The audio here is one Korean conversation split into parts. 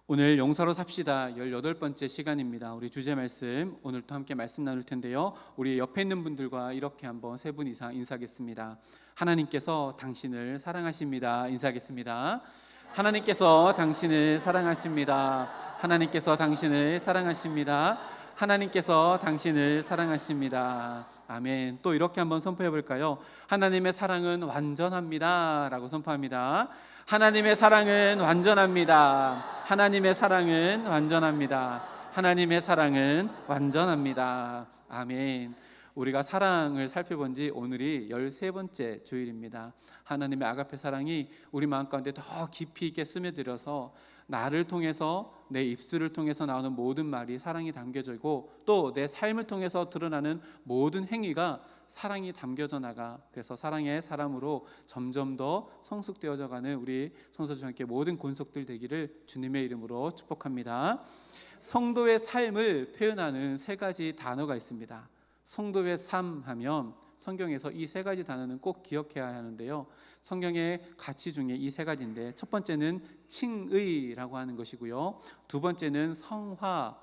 오늘 용서로 삽시다 18번째 시간입니다. 우리 주제 말씀 오늘도 함께 말씀 나눌 텐데요, 우리 옆에 있는 분들과 이렇게 한번 3분 이상 인사하겠습니다. 하나님께서 당신을 사랑하십니다. 인사하겠습니다. 하나님께서 당신을 사랑하십니다. 하나님께서 당신을 사랑하십니다. 하나님께서 당신을 사랑하십니다. 아멘. 또 이렇게 한번 선포해 볼까요? 하나님의 사랑은 완전합니다 라고 선포합니다. 하나님의 사랑은 완전합니다. 하나님의 사랑은 완전합니다. 하나님의 사랑은 완전합니다. 아멘. 우리가 사랑을 살펴본 지 오늘이 13번째 주일입니다. 하나님의 아가페 사랑이 우리 마음 가운데 더 깊이 있게 스며들어서 나를 통해서, 내 입술을 통해서 나오는 모든 말이 사랑이 담겨져 있고, 또 내 삶을 통해서 드러나는 모든 행위가 사랑이 담겨져 나가, 그래서 사랑의 사람으로 점점 더 성숙되어져 가는 우리 성도님께 모든 권속들 되기를 주님의 이름으로 축복합니다. 성도의 삶을 표현하는 3가지 단어가 있습니다. 성도의 삶 하면 성경에서 이 3가지 단어는 꼭 기억해야 하는데요, 성경의 가치 중에 이 3가지인데, 첫 번째는 칭의라고 하는 것이고요, 두 번째는 성화라고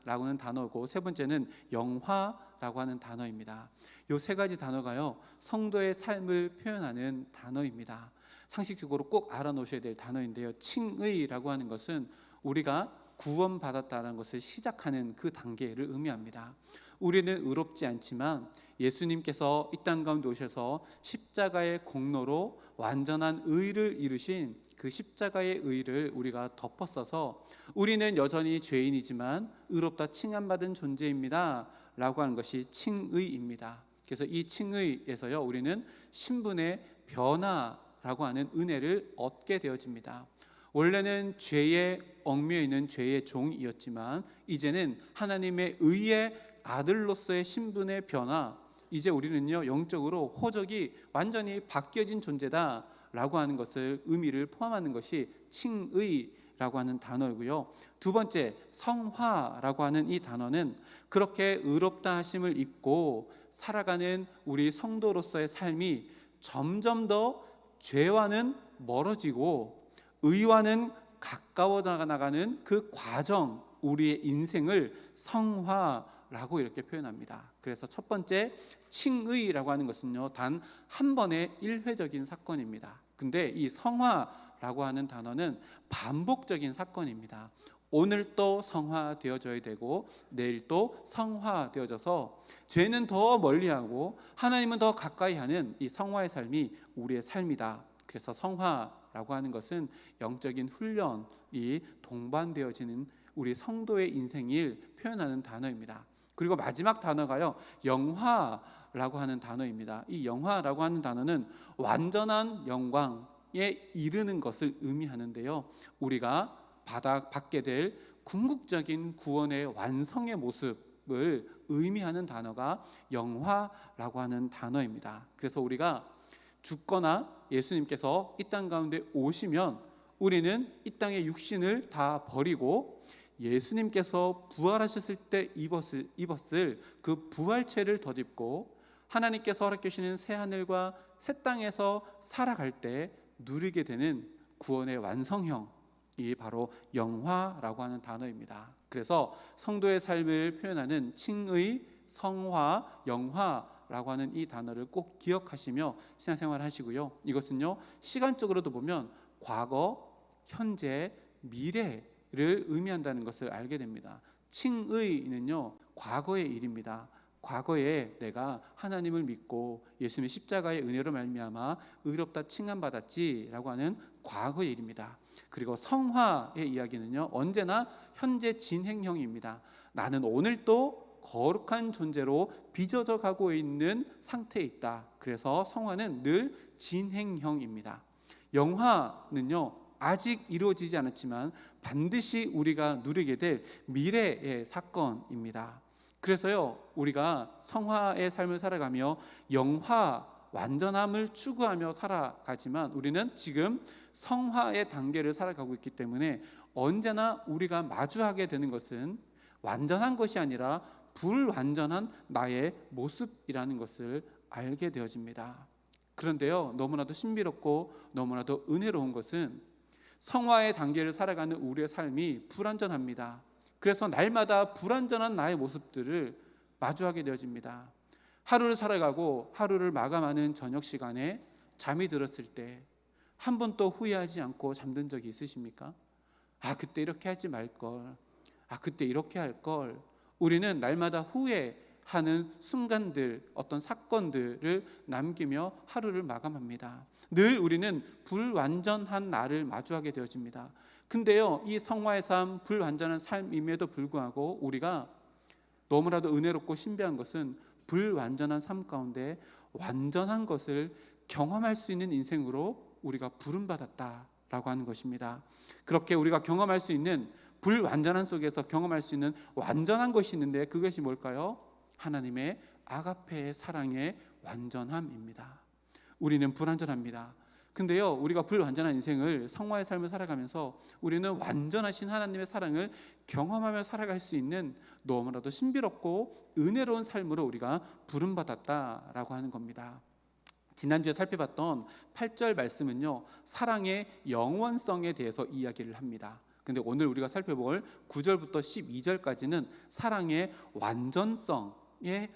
하는 단어고, 세 번째는 영화라고 하는 단어입니다. 이 3가지 단어가요, 성도의 삶을 표현하는 단어입니다. 상식적으로 꼭 알아놓으셔야 될 단어인데요, 칭의라고 하는 것은 우리가 구원받았다는 것을 시작하는 그 단계를 의미합니다. 우리는 의롭지 않지만 예수님께서 이 땅 가운데 오셔서 십자가의 공로로 완전한 의를 이루신 그 십자가의 의를 우리가 덮어써서 우리는 여전히 죄인이지만 의롭다 칭함받은 존재입니다 라고 하는 것이 칭의입니다. 그래서 이 칭의에서요, 우리는 신분의 변화라고 하는 은혜를 얻게 되어집니다. 원래는 죄에 얽매여 있는 죄의 종이었지만 이제는 하나님의 의의 아들로서의 신분의 변화, 이제 우리는요 영적으로 호적이 완전히 바뀌어진 존재다 라고 하는 것을 의미를 포함하는 것이 칭의라고 하는 단어이고요, 두 번째 성화라고 하는 이 단어는 그렇게 의롭다 하심을 입고 살아가는 우리 성도로서의 삶이 점점 더 죄와는 멀어지고 의와는 가까워져 나가는 그 과정, 우리의 인생을 성화라고 이렇게 표현합니다. 그래서 첫 번째 칭의라고 하는 것은요, 단 한 번의 일회적인 사건입니다. 근데 이 성화라고 하는 단어는 반복적인 사건입니다. 오늘 또 성화되어져야 되고 내일 또 성화되어져서 죄는 더 멀리하고 하나님은 더 가까이 하는 이 성화의 삶이 우리의 삶이다. 그래서 성화라고 하는 것은 영적인 훈련이 동반되어지는 우리 성도의 인생을 표현하는 단어입니다. 그리고 마지막 단어가요, 영화라고 하는 단어입니다. 이 영화라고 하는 단어는 완전한 영광에 이르는 것을 의미하는데요, 우리가 받게 될 궁극적인 구원의 완성의 모습을 의미하는 단어가 영화라고 하는 단어입니다. 그래서 우리가 죽거나 예수님께서 이 땅 가운데 오시면 우리는 이 땅의 육신을 다 버리고 예수님께서 부활하셨을 때 입었을 그 부활체를 덧입고 하나님께서 허락해 주시는 새 하늘과 새 땅에서 살아갈 때 누리게 되는 구원의 완성형이 바로 영화라고 하는 단어입니다. 그래서 성도의 삶을 표현하는 칭의, 성화, 영화라고 하는 이 단어를 꼭 기억하시며 신앙생활을 하시고요, 이것은요 시간적으로도 보면 과거, 현재, 미래를 의미한다는 것을 알게 됩니다. 칭의는요 과거의 일입니다. 과거에 내가 하나님을 믿고 예수님의 십자가의 은혜로 말미암아 의롭다 칭함받았지라고 하는 과거의 일입니다. 그리고 성화의 이야기는요 언제나 현재 진행형입니다. 나는 오늘도 거룩한 존재로 빚어져 가고 있는 상태에 있다. 그래서 성화는 늘 진행형입니다. 영화는요 아직 이루어지지 않았지만 반드시 우리가 누리게 될 미래의 사건입니다. 그래서요 우리가 성화의 삶을 살아가며 영화, 완전함을 추구하며 살아가지만 우리는 지금 성화의 단계를 살아가고 있기 때문에 언제나 우리가 마주하게 되는 것은 완전한 것이 아니라 불완전한 나의 모습이라는 것을 알게 되어집니다. 그런데요 너무나도 신비롭고 너무나도 은혜로운 것은 성화의 단계를 살아가는 우리의 삶이 불완전합니다. 그래서 날마다 불완전한 나의 모습들을 마주하게 되어집니다. 하루를 살아가고 하루를 마감하는 저녁 시간에 잠이 들었을 때 한 번도 후회하지 않고 잠든 적이 있으십니까? 아, 그때 이렇게 하지 말걸. 아, 그때 이렇게 할걸. 우리는 날마다 후회하는 순간들, 어떤 사건들을 남기며 하루를 마감합니다. 늘 우리는 불완전한 나를 마주하게 되어집니다. 근데요, 이 성화의 삶, 불완전한 삶임에도 불구하고 우리가 너무나도 은혜롭고 신비한 것은 불완전한 삶 가운데 완전한 것을 경험할 수 있는 인생으로 우리가 부름받았다라고 하는 것입니다. 그렇게 우리가 경험할 수 있는 불완전한 속에서 경험할 수 있는 완전한 것이 있는데 그것이 뭘까요? 하나님의 아가페의 사랑의 완전함입니다. 우리는 불완전합니다. 근데요, 우리가 불완전한 인생을, 성화의 삶을 살아가면서 우리는 완전하신 하나님의 사랑을 경험하며 살아갈 수 있는 너무나도 신비롭고 은혜로운 삶으로 우리가 부름받았다라고 하는 겁니다. 지난주에 살펴봤던 8절 말씀은요, 사랑의 영원성에 대해서 이야기를 합니다. 근데 오늘 우리가 살펴볼 9절부터 12절까지는 사랑의 완전성의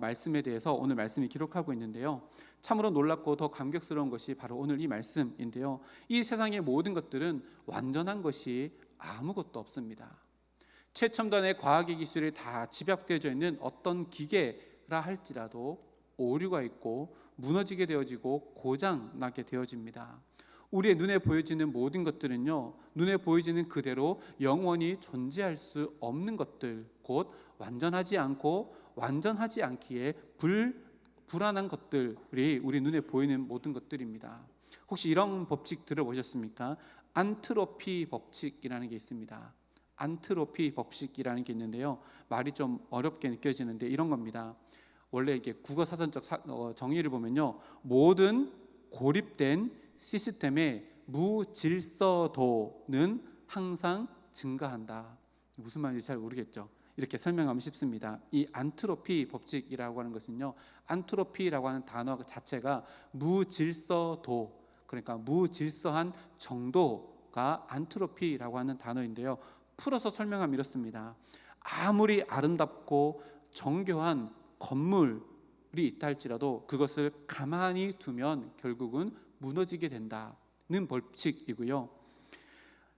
말씀에 대해서 오늘 말씀이 기록하고 있는데요, 참으로 놀랍고 더 감격스러운 것이 바로 오늘 이 말씀인데요, 이 세상의 모든 것들은 완전한 것이 아무것도 없습니다. 최첨단의 과학의 기술이 다 집약되어져 있는 어떤 기계라 할지라도 오류가 있고 무너지게 되어지고 고장나게 되어집니다. 우리의 눈에 보여지는 모든 것들은요, 눈에 보여지는 그대로 영원히 존재할 수 없는 것들, 곧 완전하지 않고 완전하지 않기에 불안한 것들이 우리 눈에 보이는 모든 것들입니다. 혹시 이런 법칙 들어보셨습니까? 안트로피 법칙이라는 게 있습니다. 안트로피 법칙이라는 게 있는데요, 말이 좀 어렵게 느껴지는데 이런 겁니다. 원래 이게 국어 사전적 정의를 보면요, 모든 고립된 시스템의 무질서도는 항상 증가한다. 무슨 말인지 잘 모르겠죠. 이렇게 설명하면 쉽습니다. 이 안트로피 법칙이라고 하는 것은요, 안트로피라고 하는 단어 자체가 무질서도, 그러니까 무질서한 정도가 안트로피라고 하는 단어인데요, 풀어서 설명하면 이렇습니다. 아무리 아름답고 정교한 건물이 있다 할지라도 그것을 가만히 두면 결국은 무너지게 된다는 법칙이고요,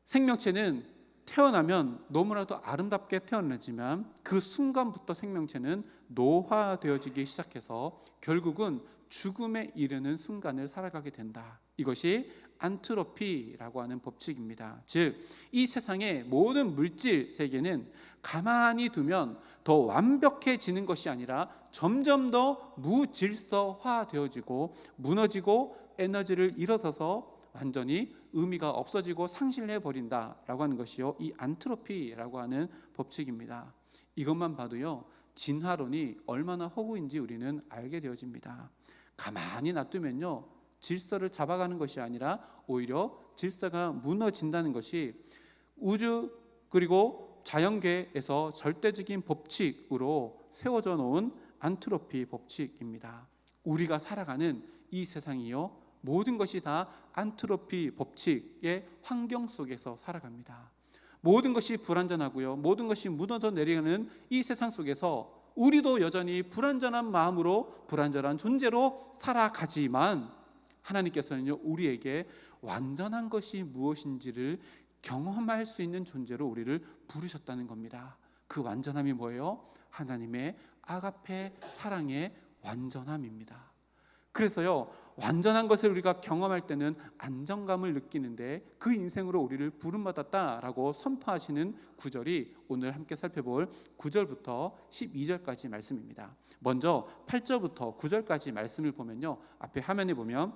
생명체는 태어나면 너무나도 아름답게 태어나지만 그 순간부터 생명체는 노화되어지기 시작해서 결국은 죽음에 이르는 순간을 살아가게 된다. 이것이 안트로피라고 하는 법칙입니다. 즉, 이 세상의 모든 물질 세계는 가만히 두면 더 완벽해지는 것이 아니라 점점 더 무질서화되어지고 무너지고 에너지를 잃어서서 완전히 의미가 없어지고 상실해버린다라고 하는 것이요, 이 안트로피라고 하는 법칙입니다. 이것만 봐도요, 진화론이 얼마나 허구인지 우리는 알게 되어집니다. 가만히 놔두면요, 질서를 잡아가는 것이 아니라 오히려 질서가 무너진다는 것이 우주 그리고 자연계에서 절대적인 법칙으로 세워져 놓은 안트로피 법칙입니다. 우리가 살아가는 이 세상이요, 모든 것이 다 안트로피 법칙의 환경 속에서 살아갑니다. 모든 것이 불완전하고요, 모든 것이 무너져 내려가는 이 세상 속에서 우리도 여전히 불완전한 마음으로 불완전한 존재로 살아가지만 하나님께서는요, 우리에게 완전한 것이 무엇인지를 경험할 수 있는 존재로 우리를 부르셨다는 겁니다. 그 완전함이 뭐예요? 하나님의 아가페 사랑의 완전함입니다. 그래서요, 완전한 것을 우리가 경험할 때는 안정감을 느끼는데 그 인생으로 우리를 부름받았다라고 선포하시는 구절이 오늘 함께 살펴볼 9절부터 12절까지 말씀입니다. 먼저 8절부터 9절까지 말씀을 보면요, 앞에 화면에 보면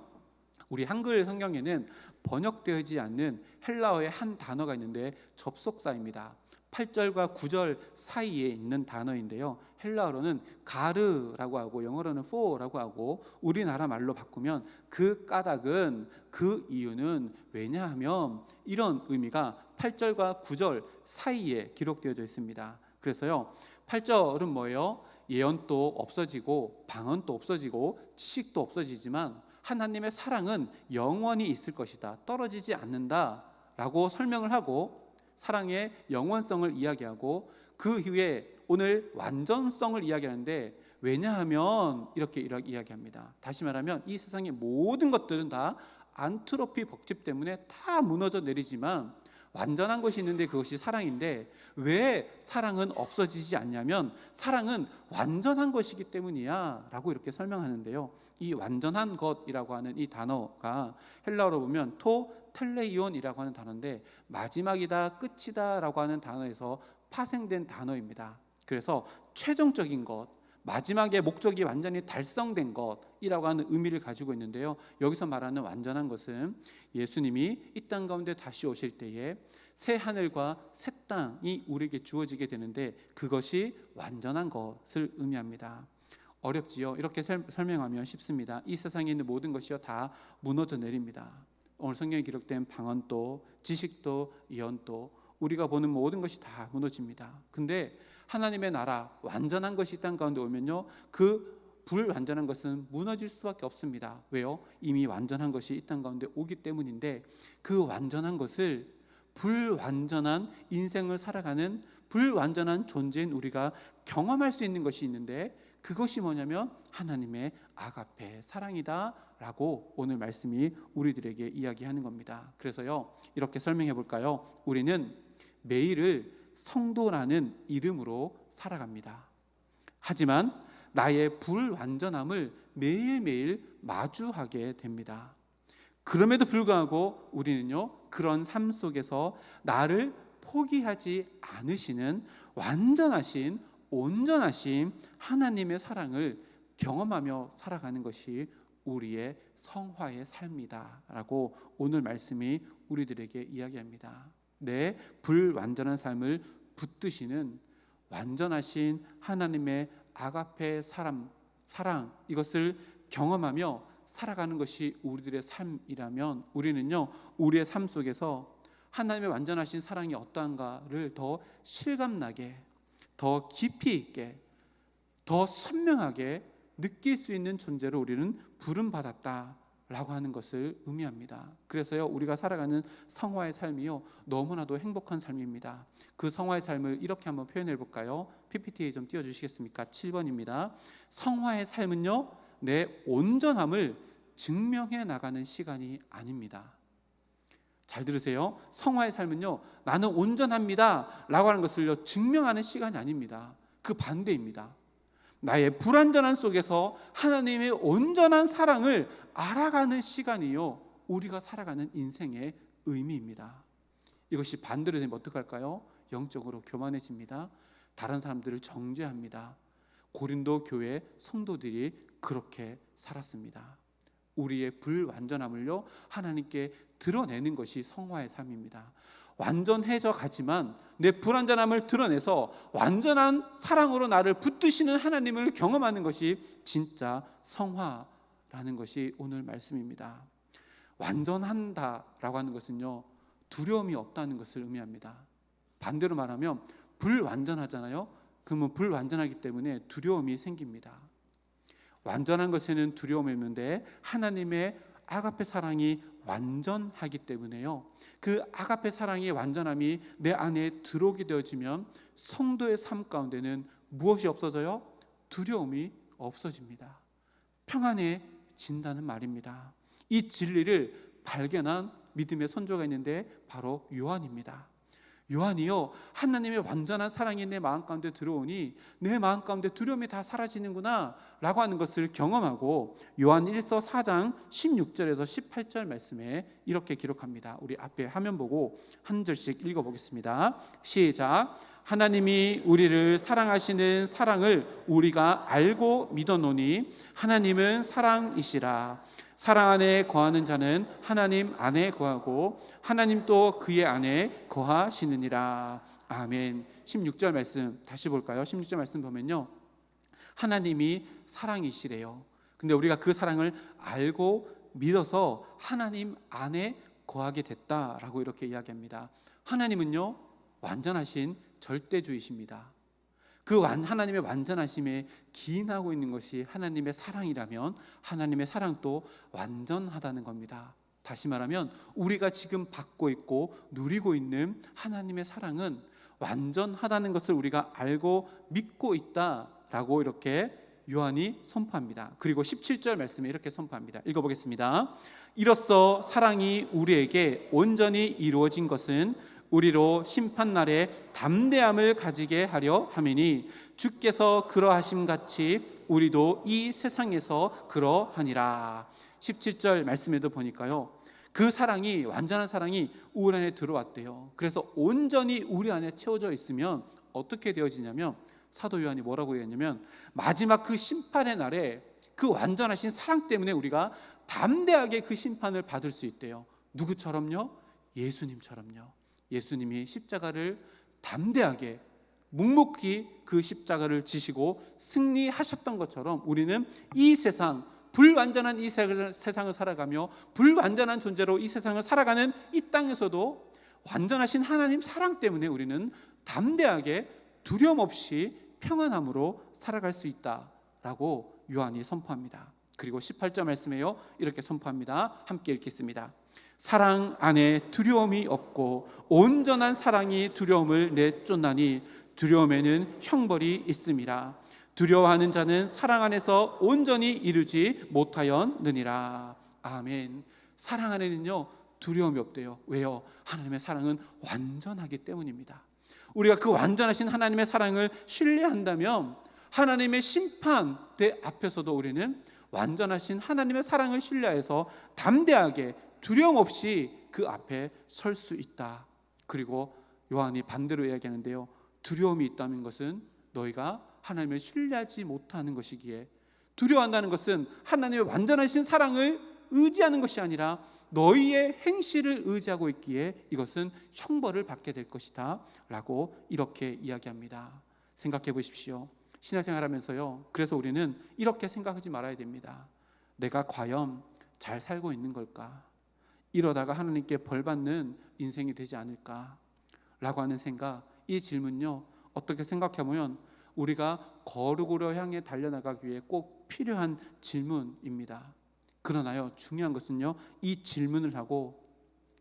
우리 한글 성경에는 번역되지 않는 헬라어의 한 단어가 있는데 접속사입니다. 8절과 9절 사이에 있는 단어인데요, 헬라어로는 가르라고 하고 영어로는 for라고 하고 우리나라 말로 바꾸면 그 까닭은, 그 이유는 왜냐하면, 이런 의미가 8절과 9절 사이에 기록되어져 있습니다. 그래서요, 8절은 뭐예요? 예언도 없어지고 방언도 없어지고 지식도 없어지지만 하나님의 사랑은 영원히 있을 것이다, 떨어지지 않는다 라고 설명을 하고 사랑의 영원성을 이야기하고 그 이후에 오늘 완전성을 이야기하는데, 왜냐하면 이렇게 이야기합니다. 다시 말하면 이 세상의 모든 것들은 다 안트로피 법칙 때문에 다 무너져 내리지만 완전한 것이 있는데 그것이 사랑인데, 왜 사랑은 없어지지 않냐면 사랑은 완전한 것이기 때문이야 라고 이렇게 설명하는데요. 이 완전한 것이라고 하는 이 단어가 헬라어로 보면 텔레이온이라고 하는 단어인데, 마지막이다, 끝이다 라고 하는 단어에서 파생된 단어입니다. 그래서 최종적인 것, 마지막에 목적이 완전히 달성된 것이라고 하는 의미를 가지고 있는데요. 여기서 말하는 완전한 것은 예수님이 이 땅 가운데 다시 오실 때에 새 하늘과 새 땅이 우리에게 주어지게 되는데, 그것이 완전한 것을 의미합니다. 어렵지요? 이렇게 설명하면 쉽습니다. 이 세상에 있는 모든 것이요 다 무너져 내립니다. 오늘 성경에 기록된 방언도, 지식도, 예언도, 우리가 보는 모든 것이 다 무너집니다. 근데 하나님의 나라, 완전한 것이 이 땅 가운데 오면요, 그 불완전한 것은 무너질 수밖에 없습니다. 왜요? 이미 완전한 것이 이 땅 가운데 오기 때문인데, 그 완전한 것을 불완전한 인생을 살아가는 불완전한 존재인 우리가 경험할 수 있는 것이 있는데, 그것이 뭐냐면 하나님의 아가페 사랑이다 라고 오늘 말씀이 우리들에게 이야기하는 겁니다. 그래서요, 이렇게 설명해 볼까요? 우리는 매일을 성도라는 이름으로 살아갑니다. 하지만 나의 불완전함을 매일매일 마주하게 됩니다. 그럼에도 불구하고 우리는요, 그런 삶 속에서 나를 포기하지 않으시는 완전하신, 온전하신 하나님의 사랑을 경험하며 살아가는 것이 우리의 성화의 삶이다 라고 오늘 말씀이 우리들에게 이야기합니다. 내 불완전한 삶을 붙드시는 완전하신 하나님의 아가페 사랑, 이것을 경험하며 살아가는 것이 우리들의 삶이라면, 우리는요, 우리의 삶 속에서 하나님의 완전하신 사랑이 어떠한가를 더 실감나게, 더 깊이 있게, 더 선명하게 느낄 수 있는 존재로 우리는 부름받았다라고 하는 것을 의미합니다. 그래서요, 우리가 살아가는 성화의 삶이요, 너무나도 행복한 삶입니다. 그 성화의 삶을 이렇게 한번 표현해 볼까요? PPT에 좀 띄워주시겠습니까? 7번입니다. 성화의 삶은요, 내 온전함을 증명해 나가는 시간이 아닙니다. 잘 들으세요. 성화의 삶은요, 나는 온전합니다 라고 하는 것을요, 증명하는 시간이 아닙니다. 그 반대입니다. 나의 불완전한 속에서 하나님의 온전한 사랑을 알아가는 시간이요, 우리가 살아가는 인생의 의미입니다. 이것이 반대로 되면 어떡할까요? 영적으로 교만해집니다. 다른 사람들을 정죄합니다. 고린도 교회 성도들이 그렇게 살았습니다. 우리의 불완전함을요, 하나님께 드러내는 것이 성화의 삶입니다. 완전해져 가지만 내 불완전함을 드러내서 완전한 사랑으로 나를 붙드시는 하나님을 경험하는 것이 진짜 성화라는 것이 오늘 말씀입니다. 완전한다라고 하는 것은요, 두려움이 없다는 것을 의미합니다. 반대로 말하면 불완전하잖아요. 그러면 불완전하기 때문에 두려움이 생깁니다. 완전한 것에는 두려움이 있는데 하나님의 아가페 사랑이 완전하기 때문에요, 그 아가페 사랑의 완전함이 내 안에 들어오게 되어지면 성도의 삶 가운데는 무엇이 없어져요? 두려움이 없어집니다. 평안해진다는 말입니다. 이 진리를 발견한 믿음의 선조가 있는데 바로 요한입니다. 요한이요, 하나님의 완전한 사랑이 내 마음 가운데 들어오니 내 마음 가운데 두려움이 다 사라지는구나 라고 하는 것을 경험하고, 요한 1서 4장 16절에서 18절 말씀에 이렇게 기록합니다. 우리 앞에 화면 보고 한 절씩 읽어보겠습니다. 시작. 하나님이 우리를 사랑하시는 사랑을 우리가 알고 믿어노니 하나님은 사랑이시라. 사랑 안에 거하는 자는 하나님 안에 거하고 하나님 또 그의 안에 거하시느니라. 아멘. 16절 말씀 다시 볼까요? 16절 말씀 보면요, 하나님이 사랑이시래요. 근데 우리가 그 사랑을 알고 믿어서 하나님 안에 거하게 됐다라고 이렇게 이야기합니다. 하나님은요, 완전하신 절대주의십니다. 그 하나님의 완전하심에 기인하고 있는 것이 하나님의 사랑이라면 하나님의 사랑도 완전하다는 겁니다. 다시 말하면 우리가 지금 받고 있고 누리고 있는 하나님의 사랑은 완전하다는 것을 우리가 알고 믿고 있다라고 이렇게 요한이 선포합니다. 그리고 17절 말씀에 이렇게 선포합니다. 읽어보겠습니다. 이로써 사랑이 우리에게 온전히 이루어진 것은 우리로 심판날에 담대함을 가지게 하려 함이니 주께서 그러하심 같이 우리도 이 세상에서 그러하니라. 17절 말씀에도 보니까요, 그 사랑이, 완전한 사랑이 우리 안에 들어왔대요. 그래서 온전히 우리 안에 채워져 있으면 어떻게 되어지냐면, 사도 요한이 뭐라고 얘기했냐면, 마지막 그 심판의 날에 그 완전하신 사랑 때문에 우리가 담대하게 그 심판을 받을 수 있대요. 누구처럼요? 예수님처럼요. 예수님이 십자가를 담대하게 묵묵히 그 십자가를 지시고 승리하셨던 것처럼 우리는 이 세상, 불완전한 이 세상을 살아가며 불완전한 존재로 이 세상을 살아가는 이 땅에서도 완전하신 하나님 사랑 때문에 우리는 담대하게 두려움 없이 평안함으로 살아갈 수 있다라고 요한이 선포합니다. 그리고 18절 말씀에요, 이렇게 선포합니다. 함께 읽겠습니다. 사랑 안에 두려움이 없고 온전한 사랑이 두려움을 내쫓나니 두려움에는 형벌이 있음이라. 두려워하는 자는 사랑 안에서 온전히 이루지 못하였느니라. 아멘. 사랑 안에는요 두려움이 없대요. 왜요? 하나님의 사랑은 완전하기 때문입니다. 우리가 그 완전하신 하나님의 사랑을 신뢰한다면 하나님의 심판대 앞에서도 우리는 완전하신 하나님의 사랑을 신뢰해서 담대하게 두려움 없이 그 앞에 설 수 있다. 그리고 요한이 반대로 이야기하는데요, 두려움이 있다는 것은 너희가 하나님을 신뢰하지 못하는 것이기에, 두려워한다는 것은 하나님의 완전하신 사랑을 의지하는 것이 아니라 너희의 행실을 의지하고 있기에 이것은 형벌을 받게 될 것이다 라고 이렇게 이야기합니다. 생각해 보십시오. 신앙생활하면서요, 그래서 우리는 이렇게 생각하지 말아야 됩니다. 내가 과연 잘 살고 있는 걸까? 이러다가 하나님께 벌받는 인생이 되지 않을까? 라고 하는 생각, 이 질문요, 어떻게 생각해보면 우리가 거룩으로 향해 달려나가기 위해 꼭 필요한 질문입니다. 그러나요, 중요한 것은요, 이 질문을 하고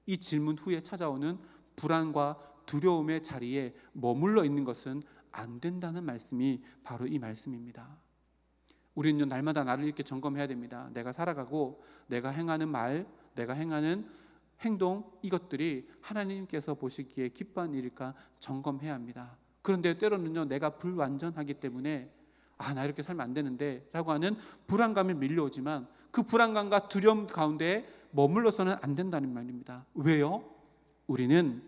이 질문 후에 찾아오는 불안과 두려움의 자리에 머물러 있는 것은 안 된다는 말씀이 바로 이 말씀입니다. 우리는 날마다 나를 이렇게 점검해야 됩니다. 내가 살아가고 내가 행하는 말, 내가 행하는 행동, 이것들이 하나님께서 보시기에 기뻐하는 일일까 점검해야 합니다. 그런데 때로는요, 내가 불완전하기 때문에 나 이렇게 살면 안 되는데 라고 하는 불안감이 밀려오지만 그 불안감과 두려움 가운데 머물러서는 안 된다는 말입니다. 왜요? 우리는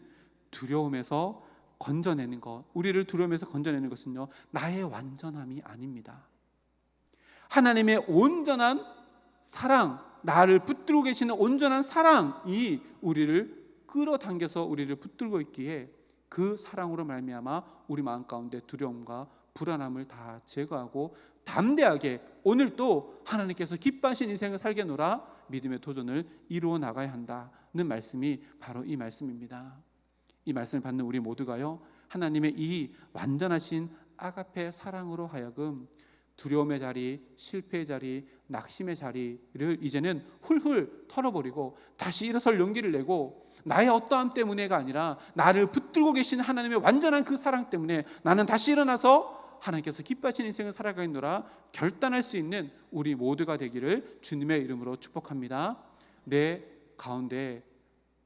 두려움에서 건져내는 것, 우리를 두려움에서 건져내는 것은요, 나의 완전함이 아닙니다. 하나님의 온전한 사랑, 나를 붙들고 계시는 온전한 사랑이 우리를 끌어당겨서 우리를 붙들고 있기에 그 사랑으로 말미암아 우리 마음 가운데 두려움과 불안함을 다 제거하고 담대하게 오늘도 하나님께서 기뻐하신 인생을 살게노라 믿음의 도전을 이루어 나가야 한다는 말씀이 바로 이 말씀입니다. 이 말씀을 받는 우리 모두가요, 하나님의 이 완전하신 아가페 사랑으로 하여금 두려움의 자리, 실패의 자리, 낙심의 자리를 이제는 훌훌 털어버리고 다시 일어설 용기를 내고 나의 어떠함 때문에가 아니라 나를 붙들고 계신 하나님의 완전한 그 사랑 때문에 나는 다시 일어나서 하나님께서 기뻐하시는 인생을 살아가겠노라 결단할 수 있는 우리 모두가 되기를 주님의 이름으로 축복합니다. 내 가운데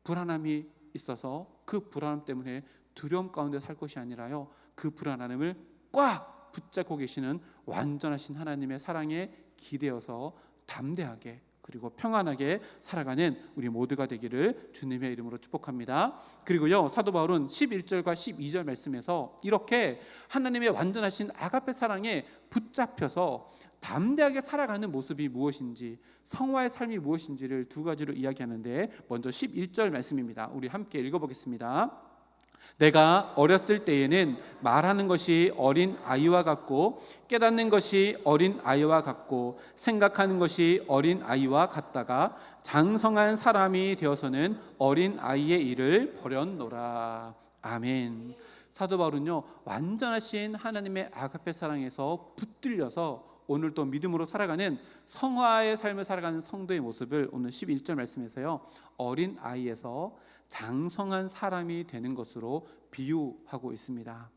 불안함이 있어서 그 불안함 때문에 두려움 가운데 살 것이 아니라요, 그 불안함을 꽉 붙잡고 계시는 완전하신 하나님의 사랑에 기대어서 담대하게 그리고 평안하게 살아가는 우리 모두가 되기를 주님의 이름으로 축복합니다. 그리고요, 사도 바울은 11절과 12절 말씀에서 이렇게 하나님의 완전하신 아가페 사랑에 붙잡혀서 담대하게 살아가는 모습이 무엇인지, 성화의 삶이 무엇인지를 두 가지로 이야기하는데, 먼저 11절 말씀입니다. 우리 함께 읽어보겠습니다. 내가 어렸을 때에는 말하는 것이 어린 아이와 같고 깨닫는 것이 어린 아이와 같고 생각하는 것이 어린 아이와 같다가 장성한 사람이 되어서는 어린 아이의 일을 버렸노라. 아멘. 사도 바울은요, 완전하신 하나님의 아가페 사랑에서 붙들려서 오늘 또 믿음으로 살아가는 성화의 삶을 살아가는 성도의 모습을 오늘 11절 말씀에서요, 어린 아이에서 장성한 사람이 되는 것으로 비유하고 있습니다.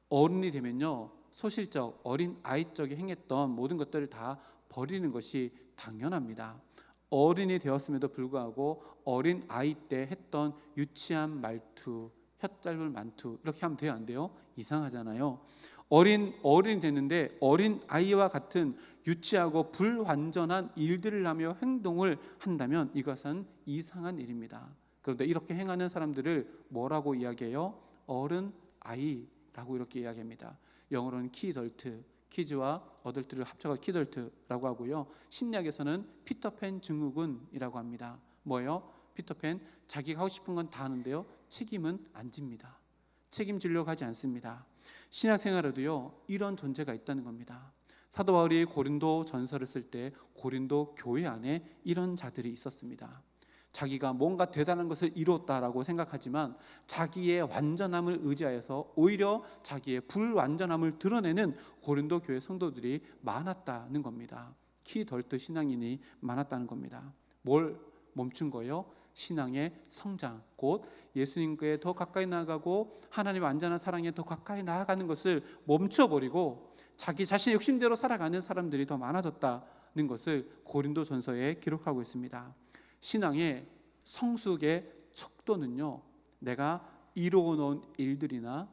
어른이 되면요, 소실적 어린 아이적에 행했던 모든 것들을 다 버리는 것이 당연합니다. 어른이 되었음에도 불구하고 어린 아이 때 했던 유치한 말투, 혀 짧은 말투 이렇게 하면 돼요, 안 돼요? 이상하잖아요. 어른이 됐는데 어린 아이와 같은 유치하고 불완전한 일들을 하며 행동을 한다면 이것은 이상한 일입니다. 그런데 이렇게 행하는 사람들을 뭐라고 이야기해요? 어른 아이라고 이렇게 이야기합니다. 영어로는 키덜트, 키즈와 어덜트를 합쳐서 키덜트라고 하고요. 심리학에서는 피터팬 증후군이라고 합니다. 뭐예요? 피터팬, 자기가 하고 싶은 건 다 하는데요, 책임은 안 집니다. 책임지려고 하지 않습니다. 신앙생활에도요, 이런 존재가 있다는 겁니다. 사도 바울이 고린도 전서를 쓸 때 고린도 교회 안에 이런 자들이 있었습니다. 자기가 뭔가 대단한 것을 이뤘다라고 생각하지만 자기의 완전함을 의지하여서 오히려 자기의 불완전함을 드러내는 고린도 교회 성도들이 많았다는 겁니다. 키덜트 신앙인이 많았다는 겁니다. 뭘 멈춘 거예요? 신앙의 성장, 곧 예수님께 더 가까이 나아가고 하나님의 완전한 사랑에 더 가까이 나아가는 것을 멈춰버리고 자기 자신의 욕심대로 살아가는 사람들이 더 많아졌다는 것을 고린도 전서에 기록하고 있습니다. 신앙의 성숙의 척도는요, 내가 이루어 놓은 일들이나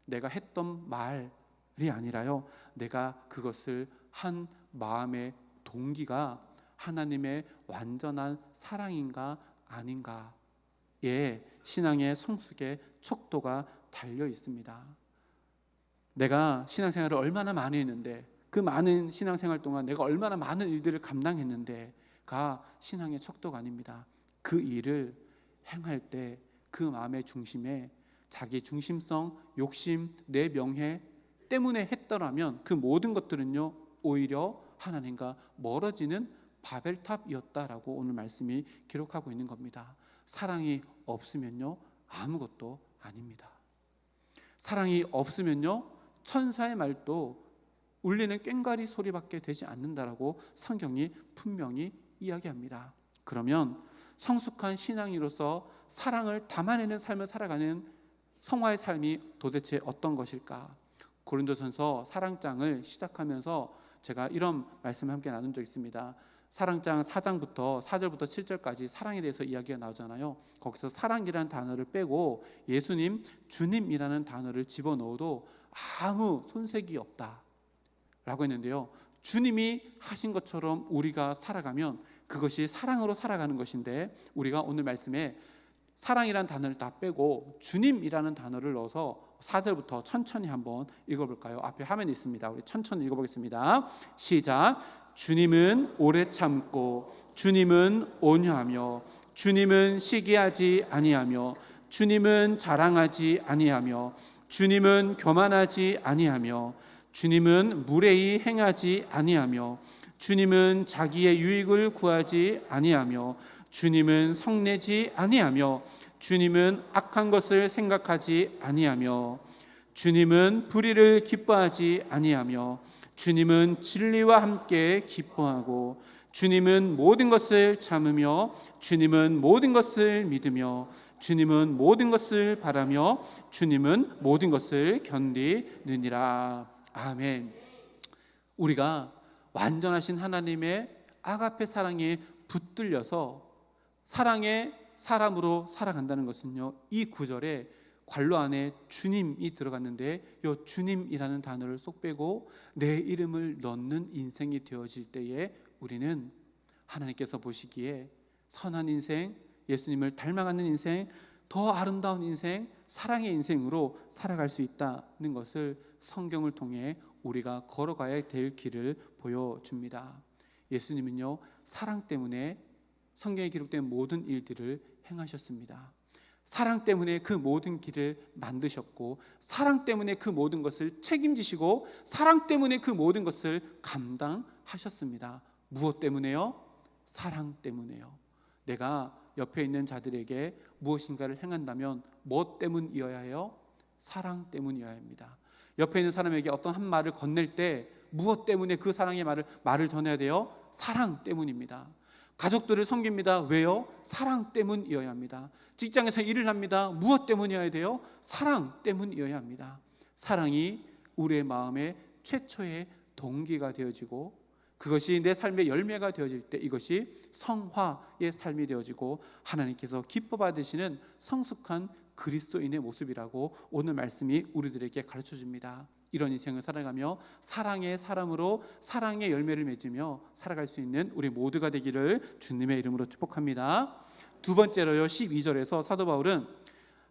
내가 했던 말이 아니라요, 내가 그것을 한 마음의 동기가 하나님의 완전한 사랑인가 아닌가에 신앙의 성숙의 척도가 달려 있습니다. 내가 신앙생활을 얼마나 많이 했는데, 그 많은 신앙생활 동안 내가 얼마나 많은 일들을 감당했는데가 신앙의 척도가 아닙니다. 그 일을 행할 때 그 마음의 중심에 자기 중심성, 욕심, 내 명예 때문에 했더라면 그 모든 것들은요, 오히려 하나님과 멀어지는 바벨탑이었다라고 오늘 말씀이 기록하고 있는 겁니다. 사랑이 없으면요, 아무것도 아닙니다. 사랑이 없으면요, 천사의 말도 울리는 꽹과리 소리밖에 되지 않는다라고 성경이 분명히 이야기합니다. 그러면 성숙한 신앙인으로서 사랑을 담아내는 삶을 살아가는 성화의 삶이 도대체 어떤 것일까? 고린도전서 사랑장을 시작하면서 제가 이런 말씀을 함께 나눈 적 있습니다. 사랑장 4장부터 4절부터 7절까지 사랑에 대해서 이야기가 나오잖아요. 거기서 사랑이라는 단어를 빼고 예수님, 주님이라는 단어를 집어넣어도 아무 손색이 없다라고 했는데요, 주님이 하신 것처럼 우리가 살아가면 그것이 사랑으로 살아가는 것인데, 우리가 오늘 말씀에 사랑이라는 단어를 다 빼고 주님이라는 단어를 넣어서 4절부터 천천히 한번 읽어볼까요? 앞에 화면에 있습니다. 우리 천천히 읽어보겠습니다. 시작. 주님은 오래 참고, 주님은 온유하며, 주님은 시기하지 아니하며, 주님은 자랑하지 아니하며, 주님은 교만하지 아니하며, 주님은 무례히 행하지 아니하며, 주님은 자기의 유익을 구하지 아니하며, 주님은 성내지 아니하며, 주님은 악한 것을 생각하지 아니하며, 주님은 불의를 기뻐하지 아니하며, 주님은 진리와 함께 기뻐하고, 주님은 모든 것을 참으며, 주님은 모든 것을 믿으며, 주님은 모든 것을 바라며, 주님은 모든 것을 견디느니라. 아멘. 우리가 완전하신 하나님의 아가페 사랑에 붙들려서 사랑의 사람으로 살아간다는 것은요, 이 구절에 괄호 안에 주님이 들어갔는데 이 주님이라는 단어를 쏙 빼고 내 이름을 넣는 인생이 되어질 때에 우리는 하나님께서 보시기에 선한 인생, 예수님을 닮아가는 인생, 더 아름다운 인생, 사랑의 인생으로 살아갈 수 있다는 것을 성경을 통해 우리가 걸어가야 될 길을 보여줍니다. 예수님은요, 사랑 때문에 성경에 기록된 모든 일들을 행하셨습니다. 사랑 때문에 그 모든 길을 만드셨고, 사랑 때문에 그 모든 것을 책임지시고, 사랑 때문에 그 모든 것을 감당하셨습니다. 무엇 때문에요? 사랑 때문에요. 내가 옆에 있는 자들에게 무엇인가를 행한다면 무엇 때문이어야 해요? 사랑 때문이어야 합니다. 옆에 있는 사람에게 어떤 한 말을 건넬 때 무엇 때문에 그 사랑의 말을 전해야 돼요? 사랑 때문입니다. 가족들을 섬깁니다. 왜요? 사랑 때문이어야 합니다. 직장에서 일을 합니다. 무엇 때문이어야 돼요? 사랑 때문이어야 합니다. 사랑이 우리의 마음의 최초의 동기가 되어지고, 그것이 내 삶의 열매가 되어질 때 이것이 성화의 삶이 되어지고 하나님께서 기뻐 받으시는 성숙한 그리스도인의 모습이라고 오늘 말씀이 우리들에게 가르쳐 줍니다. 이런 인생을 살아가며 사랑의 사람으로 사랑의 열매를 맺으며 살아갈 수 있는 우리 모두가 되기를 주님의 이름으로 축복합니다. 두 번째로요, 12절에서 사도 바울은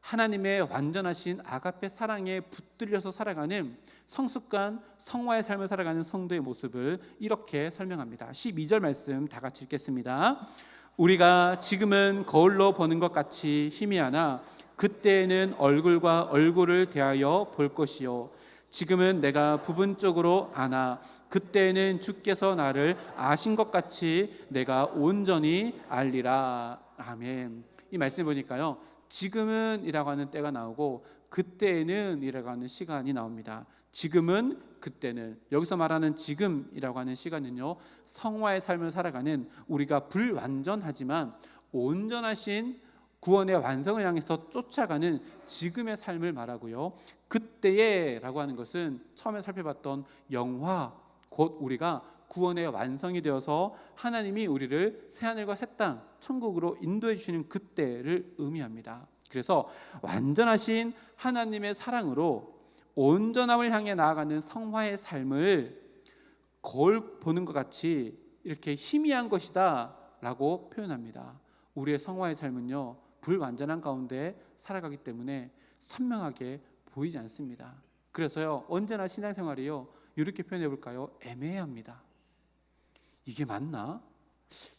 하나님의 완전하신 아가페 사랑에 붙들려서 살아가는 성숙한 성화의 삶을 살아가는 성도의 모습을 이렇게 설명합니다. 12절 말씀 다 같이 읽겠습니다. 우리가 지금은 거울로 보는 것 같이 희미하나 그때에는 얼굴과 얼굴을 대하여 볼 것이요, 지금은 내가 부분적으로 아나 그때에는 주께서 나를 아신 것 같이 내가 온전히 알리라. 아멘. 이 말씀 보니까요, 지금은 이라고 하는 때가 나오고 그때에는 이라고 하는 시간이 나옵니다. 지금은, 그때는. 여기서 말하는 지금이라고 하는 시간은요, 성화의 삶을 살아가는 우리가 불완전하지만 온전하신 구원의 완성을 향해서 쫓아가는 지금의 삶을 말하고요, 그때에 라고 하는 것은 처음에 살펴봤던 영화, 곧 우리가 구원의 완성이 되어서 하나님이 우리를 새하늘과 새 땅, 천국으로 인도해 주시는 그때를 의미합니다. 그래서 완전하신 하나님의 사랑으로 온전함을 향해 나아가는 성화의 삶을 거울 보는 것 같이 이렇게 희미한 것이다 라고 표현합니다. 우리의 성화의 삶은요, 불완전한 가운데 살아가기 때문에 선명하게 보이지 않습니다. 그래서요, 언제나 신앙생활이요, 이렇게 표현해 볼까요? 애매합니다. 이게 맞나?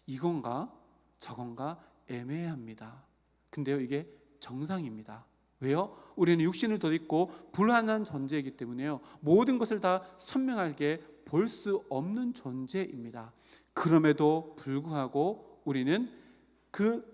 이건가? 저건가? 애매합니다. 근데요, 이게 정상입니다. 왜요? 우리는 육신을 덧입고 불완한 존재이기 때문에요, 모든 것을 다 선명하게 볼 수 없는 존재입니다. 그럼에도 불구하고 우리는 그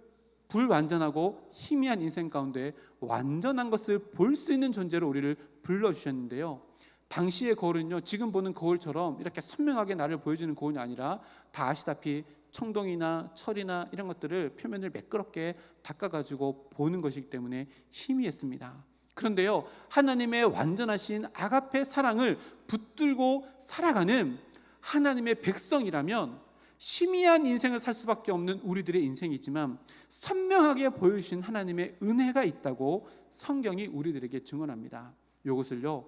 불완전하고 희미한 인생 가운데 완전한 것을 볼 수 있는 존재로 우리를 불러주셨는데요, 당시의 거울은요, 지금 보는 거울처럼 이렇게 선명하게 나를 보여주는 거울이 아니라 다 아시다시피 청동이나 철이나 이런 것들을 표면을 매끄럽게 닦아가지고 보는 것이기 때문에 희미했습니다. 그런데요, 하나님의 완전하신 아가페 사랑을 붙들고 살아가는 하나님의 백성이라면 희미한 인생을 살 수밖에 없는 우리들의 인생이지만 선명하게 보여주신 하나님의 은혜가 있다고 성경이 우리들에게 증언합니다. 이것을요,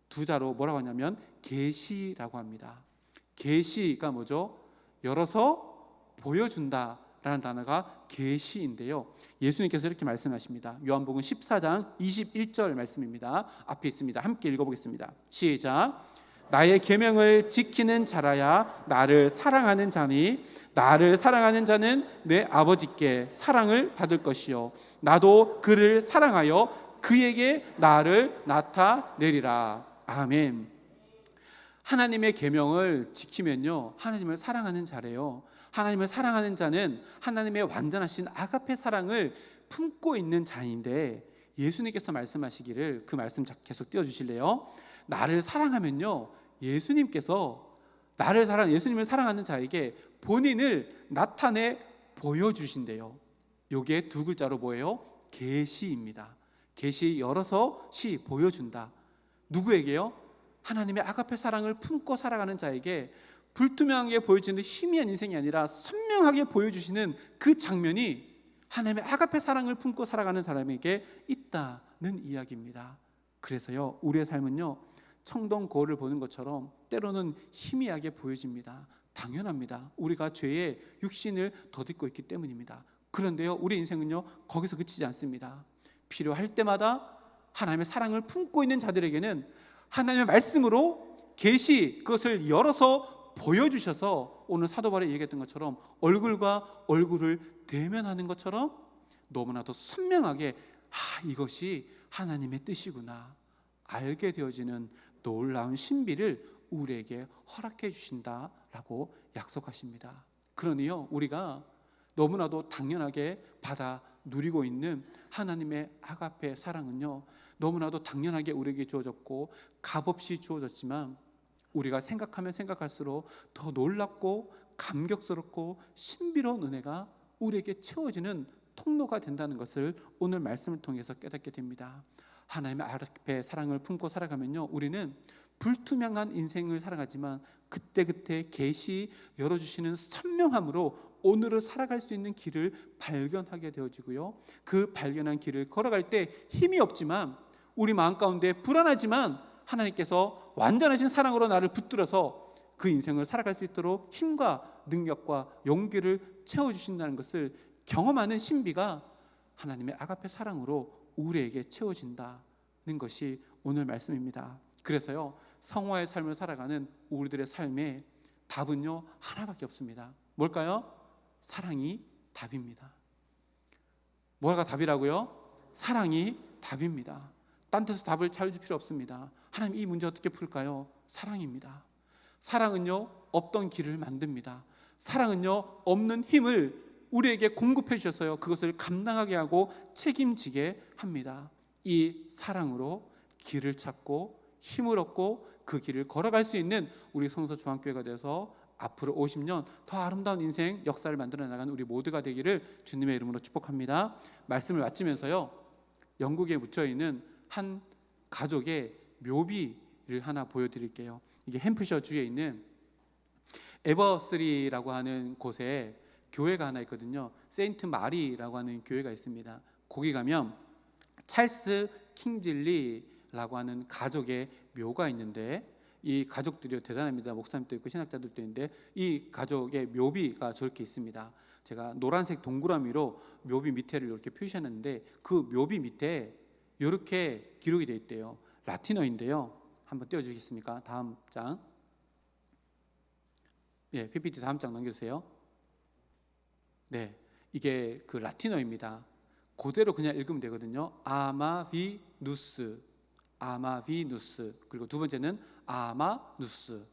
두 자로 뭐라고 하냐면 계시라고 합니다. 계시가 뭐죠? 열어서 보여준다 라는 단어가 계시인데요, 예수님께서 이렇게 말씀하십니다. 요한복음 14장 21절 말씀입니다. 앞에 있습니다. 함께 읽어보겠습니다. 시작. 나의 계명을 지키는 자라야 나를 사랑하는 자니 나를 사랑하는 자는 내 아버지께 사랑을 받을 것이요, 나도 그를 사랑하여 그에게 나를 나타내리라. 아멘. 하나님의 계명을 지키면요, 하나님을 사랑하는 자래요. 하나님을 사랑하는 자는 하나님의 완전하신 아가페 사랑을 품고 있는 자인데, 예수님께서 말씀하시기를 그 말씀 계속 띄워주실래요? 나를 사랑하면요, 예수님께서 예수님을 사랑하는 자에게 본인을 나타내 보여주신대요. 요게 두 글자로 뭐예요? 계시입니다. 계시, 열어서 시, 보여준다. 누구에게요? 하나님의 아가페 사랑을 품고 살아가는 자에게 불투명하게 보여지는 희미한 인생이 아니라 선명하게 보여주시는 그 장면이 하나님의 아가페 사랑을 품고 살아가는 사람에게 있다는 이야기입니다. 그래서요, 우리의 삶은요, 청동 거울을 보는 것처럼 때로는 희미하게 보여집니다. 당연합니다. 우리가 죄의 육신을 덧입고 있기 때문입니다. 그런데요, 우리 인생은요, 거기서 그치지 않습니다. 필요할 때마다 하나님의 사랑을 품고 있는 자들에게는 하나님의 말씀으로 계시, 그것을 열어서 보여주셔서 오늘 사도 바울이 얘기했던 것처럼 얼굴과 얼굴을 대면하는 것처럼 너무나도 선명하게 이것이 하나님의 뜻이구나 알게 되어지는 놀라운 신비를 우리에게 허락해 주신다라고 약속하십니다. 그러니요, 우리가 너무나도 당연하게 받아 누리고 있는 하나님의 아가페 사랑은요, 너무나도 당연하게 우리에게 주어졌고 값없이 주어졌지만 우리가 생각하면 생각할수록 더 놀랍고 감격스럽고 신비로운 은혜가 우리에게 채워지는 통로가 된다는 것을 오늘 말씀을 통해서 깨닫게 됩니다. 하나님의 아가페 사랑을 품고 살아가면요, 우리는 불투명한 인생을 살아가지만 그때그때 계시 열어주시는 선명함으로 오늘을 살아갈 수 있는 길을 발견하게 되어지고요, 그 발견한 길을 걸어갈 때 힘이 없지만, 우리 마음 가운데 불안하지만 하나님께서 완전하신 사랑으로 나를 붙들어서 그 인생을 살아갈 수 있도록 힘과 능력과 용기를 채워주신다는 것을 경험하는 신비가 하나님의 아가페 사랑으로 우리에게 채워진다는 것이 오늘 말씀입니다. 그래서요, 성화의 삶을 살아가는 우리들의 삶에 답은요 하나밖에 없습니다. 뭘까요? 사랑이 답입니다. 뭐가 답이라고요? 사랑이 답입니다. 딴 데서 답을 찾을 필요 없습니다. 하나님, 이 문제 어떻게 풀까요? 사랑입니다. 사랑은요 없던 길을 만듭니다. 사랑은요 없는 힘을 우리에게 공급해 주셔서요 그것을 감당하게 하고 책임지게 합니다. 이 사랑으로 길을 찾고 힘을 얻고 그 길을 걸어갈 수 있는 우리 성서 중앙교회가 되어서 앞으로 50년 더 아름다운 인생 역사를 만들어 나가는 우리 모두가 되기를 주님의 이름으로 축복합니다. 말씀을 마치면서요, 영국에 묻혀있는 한 가족의 묘비를 하나 보여드릴게요. 이게 햄프셔 주에 있는 에버스리라고 하는 곳에 교회가 하나 있거든요. 세인트 마리라고 하는 교회가 있습니다. 거기 가면 찰스 킹즐리라고 하는 가족의 묘가 있는데, 이 가족들이 대단합니다. 목사님도 있고 신학자들도 있는데 이 가족의 묘비가 저렇게 있습니다. 제가 노란색 동그라미로 묘비 밑에를 이렇게 표시했는데 그 묘비 밑에 이렇게 기록이 되어 있대요. 라틴어인데요. 한번 띄워주시겠습니까? 다음 장. 예, PPT 다음 장 넘겨주세요. 네, 이게 그 라틴어입니다. 그대로 그냥 읽으면 되거든요. 아마비누스, 아마비누스. 그리고 두 번째는 아마누스.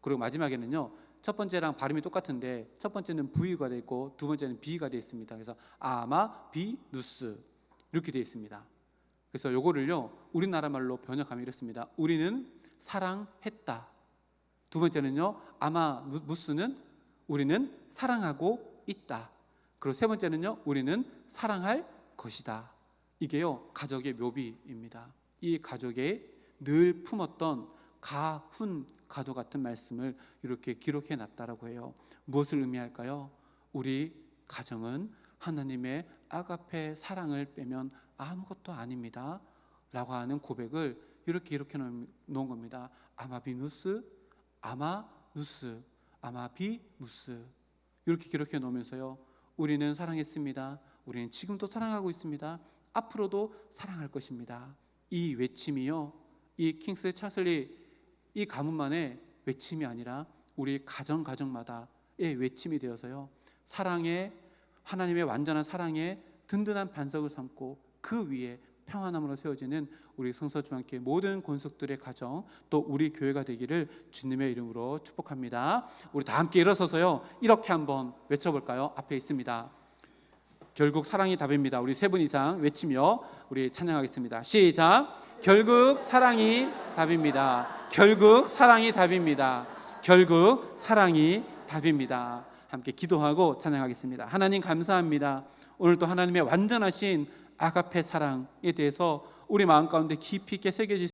그리고 마지막에는요, 첫 번째랑 발음이 똑같은데 첫 번째는 V가 되어 있고 두 번째는 B가 되어 있습니다. 그래서 아마비누스 이렇게 되어 있습니다. 그래서 요거를요 우리나라 말로 번역하면 이렇습니다. 우리는 사랑했다. 두 번째는요, 아마무스는 우리는 사랑하고 있다. 그리고 세 번째는요, 우리는 사랑할 것이다. 이게요 가족의 묘비입니다. 이 가족에 늘 품었던 가훈 가도 같은 말씀을 이렇게 기록해 놨다라고 해요. 무엇을 의미할까요? 우리 가정은 하나님의 아가페 사랑을 빼면 아무것도 아닙니다 라고 하는 고백을 이렇게 놓은 겁니다. 아마비누스, 아마누스, 아마비무스 이렇게 기록해 놓으면서요, 우리는 사랑했습니다. 우리는 지금도 사랑하고 있습니다. 앞으로도 사랑할 것입니다. 이 외침이요, 이 킹스 차슬리 이 가문만의 외침이 아니라 우리 가정마다의 외침이 되어서요, 사랑의, 하나님의 완전한 사랑의 든든한 반석을 삼고 그 위에 평안함으로 세워지는 우리 성서중앙교회 모든 권속들의 가정, 또 우리 교회가 되기를 주님의 이름으로 축복합니다. 우리 다 함께 일어서서요 이렇게 한번 외쳐볼까요? 앞에 있습니다. 결국 사랑이 답입니다. 우리 세 분 이상 외치며 우리 찬양하겠습니다. 시작. 결국 사랑이 답입니다. 결국 사랑이 답입니다. 결국 사랑이 답입니다. 함께 기도하고 찬양하겠습니다. 하나님 감사합니다. 오늘도 하나님의 완전하신 아가페 사랑에 대해서 우리 마음 가운데 깊이 있게 새겨질